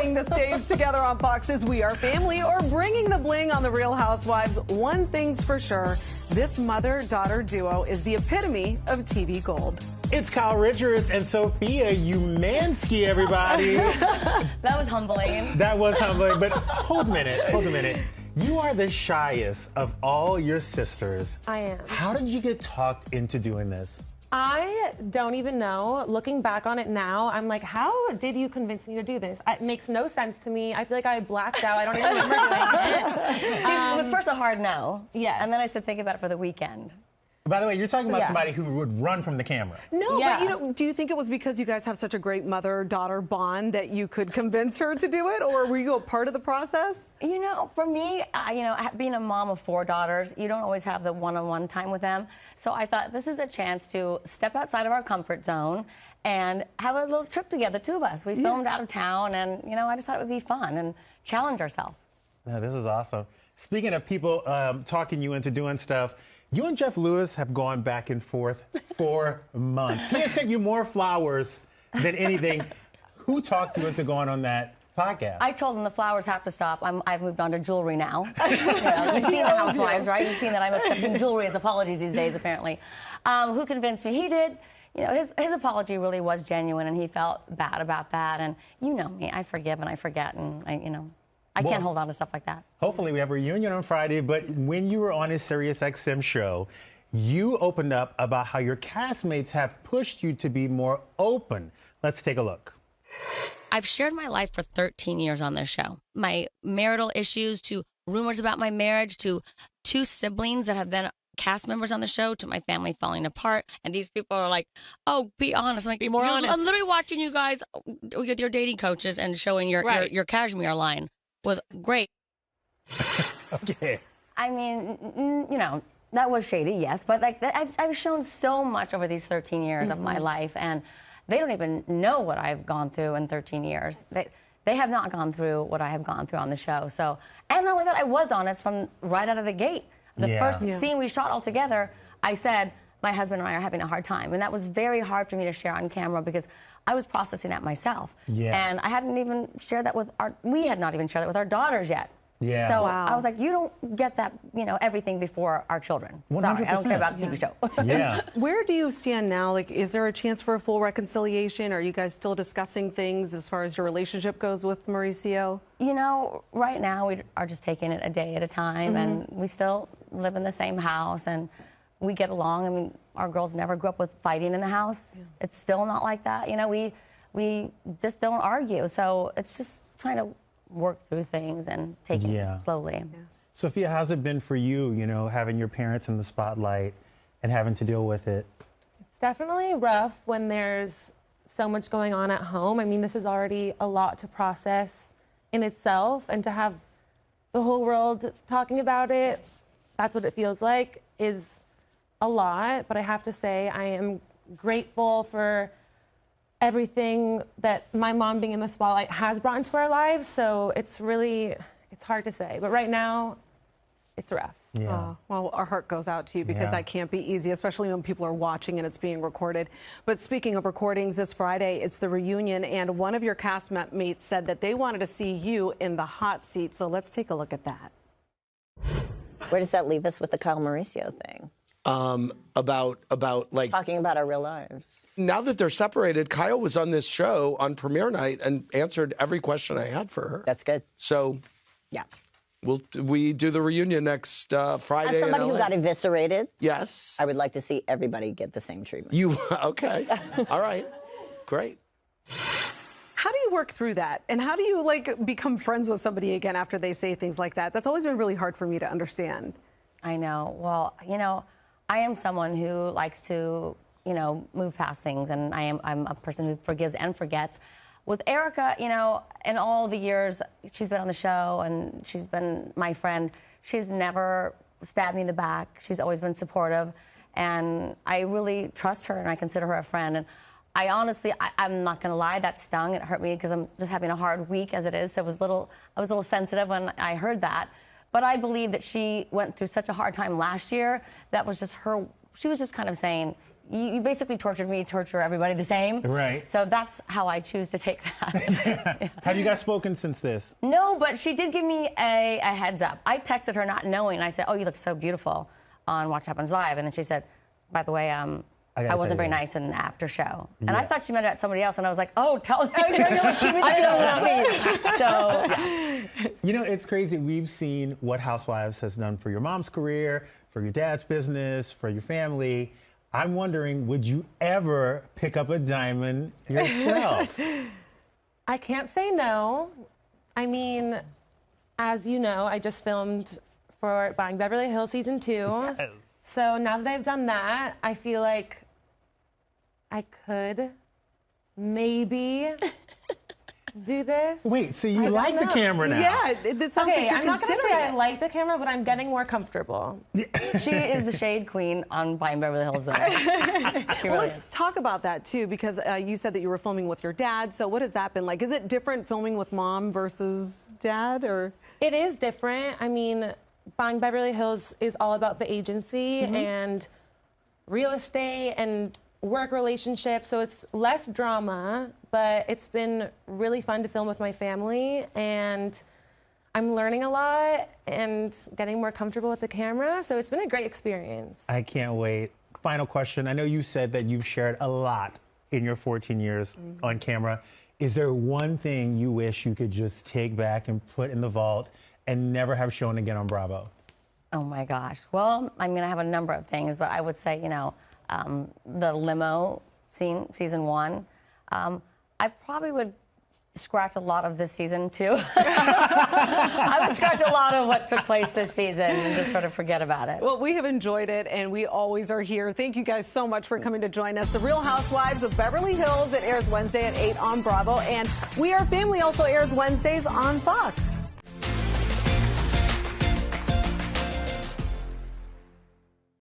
sharing the stage together on Fox's We Are Family or bringing the bling on The Real Housewives, one thing's for sure, this mother-daughter duo is the epitome of TV gold. It's Kyle Richards and Sophia Umansky, everybody. That was humbling. That was humbling, but hold a minute. You are the shyest of all your sisters. I am. How did you get talked into doing this? I don't even know. Looking back on it now, I'm like, how did you convince me to do this? It makes no sense to me. I feel like I blacked out. I don't even remember doing it. It was first a hard no. Yes. And then I said, think about it for the weekend. By the way, you're talking about somebody who would run from the camera. No, Yeah. but do you think it was because you guys have such a great mother-daughter bond that you could convince her to do it, or were you a part of the process? You know, for me, being a mom of 4 daughters, you don't always have the one-on-one time with them. So I thought this is a chance to step outside of our comfort zone and have a little trip together, 2 of us. We filmed out of town, and, I just thought it would be fun and challenge ourselves. Yeah, this is awesome. Speaking of people talking you into doing stuff, you and Jeff Lewis have gone back and forth for months. He has sent you more flowers than anything. Who talked you into going on that podcast? I told him the flowers have to stop. I've moved on to jewelry now. You've seen the Housewives, right? You've seen that I'm accepting jewelry as apologies these days, apparently. Who convinced me? He did. His apology really was genuine, and he felt bad about that. And you know me, I forgive and I forget, and I can't hold on to stuff like that. Hopefully we have a reunion on Friday, but when you were on his SiriusXM show, you opened up about how your castmates have pushed you to be more open. Let's take a look. I've shared my life for 13 years on this show. My marital issues, to rumors about my marriage, to 2 siblings that have been cast members on the show, to my family falling apart. And these people are like, oh, be honest. I'm like, be more honest. I'm literally watching you guys with your dating coaches and showing your cashmere line. Great. Okay. I mean, that was shady, yes, but I've shown so much over these 13 years of my life, and they don't even know what I've gone through in 13 years. They have not gone through what I have gone through on the show. So, and not only that, I was honest from right out of the gate. The first scene we shot all together, I said, my husband and I are having a hard time, and that was very hard for me to share on camera because I was processing that myself. Yeah. And I hadn't even shared that we had not even shared that with our daughters yet. Yeah. So I was like, you don't get that, everything before our children. 100%. Sorry, I don't care about the TV show. Yeah. Where do you stand now? Like, is there a chance for a full reconciliation? Are you guys still discussing things as far as your relationship goes with Mauricio? Right now we are just taking it a day at a time, and we still live in the same house, and we get along. I mean, our girls never grew up with fighting in the house. Yeah. It's still not like that. We just don't argue. So it's just trying to work through things and take it slowly. Yeah. Sophia, how's it been for you, having your parents in the spotlight and having to deal with it? It's definitely rough when there's so much going on at home. I mean, this is already a lot to process in itself, and to have the whole world talking about it, that's what it feels like, is a lot. But I have to say, I am grateful for everything that my mom being in the spotlight has brought into our lives. So it's hard to say. But right now, it's rough. Yeah. Well, our heart goes out to you because that can't be easy, especially when people are watching and it's being recorded. But speaking of recordings, this Friday, it's the reunion, and one of your castmates said that they wanted to see you in the hot seat. So let's take a look at that. Where does that leave us with the Kyle Mauricio thing? About like talking about our real lives. Now that they're separated, Kyle was on this show on premiere night and answered every question I had for her. That's good. So, yeah, we do the reunion next Friday. As somebody who got eviscerated, yes, I would like to see everybody get the same treatment. You okay? All right, great. How do you work through that? And how do you become friends with somebody again after they say things like that? That's always been really hard for me to understand. I know. Well, I am someone who likes to, move past things, and I'm a person who forgives and forgets. With Erica, in all the years she's been on the show and she's been my friend, she's never stabbed me in the back. She's always been supportive, and I really trust her and I consider her a friend. And I honestly, I'm not going to lie, that stung. It hurt me because I'm just having a hard week as it is. So I was a little sensitive when I heard that. But I believe that she went through such a hard time last year. That was just her. She was just kind of saying, you basically tortured me, torture everybody the same. Right. So that's how I choose to take that. Have you guys spoken since this? No, but she did give me a heads up. I texted her not knowing. I said, "Oh, you look so beautiful on Watch Happens Live," and then she said, "By the way, I wasn't very nice in the after show." And I thought she meant it at somebody else, and I was like, "Oh, tell me." I didn't know. So, yeah. You know, it's crazy. We've seen what Housewives has done for your mom's career, for your dad's business, for your family. I'm wondering, would you ever pick up a diamond yourself? I can't say no. I mean, as you know, I just filmed for Buying Beverly Hills season 2. Yes. So now that I've done that, I feel like I could maybe do this. Wait, so you like the camera now? Yeah, this sounds Okay, like you're I'm not going to considering say it. I like the camera, but I'm getting more comfortable. She is the shade queen on Buying Beverly Hills, though. She really Let's is. talk about that too, because you said that you were filming with your dad. So what has that been like? Is it different filming with mom versus dad, or? It is different. I mean, Buying Beverly Hills is all about the agency and real estate and work relationships, so it's less drama, but it's been really fun to film with my family, and I'm learning a lot and getting more comfortable with the camera, so it's been a great experience. I can't wait. Final question. I know you said that you've shared a lot in your 14 years on camera. Is there one thing you wish you could just take back and put in the vault and never have shown again on Bravo? Oh my gosh. Well, I mean, I have a number of things, but I would say, you know, the limo scene, season 1. I probably would scratch a lot of this season too. I would scratch a lot of what took place this season and just sort of forget about it. Well, we have enjoyed it, and we always are here. Thank you guys so much for coming to join us. The Real Housewives of Beverly Hills. It airs Wednesday at 8 on Bravo, and We Are Family also airs Wednesdays on Fox.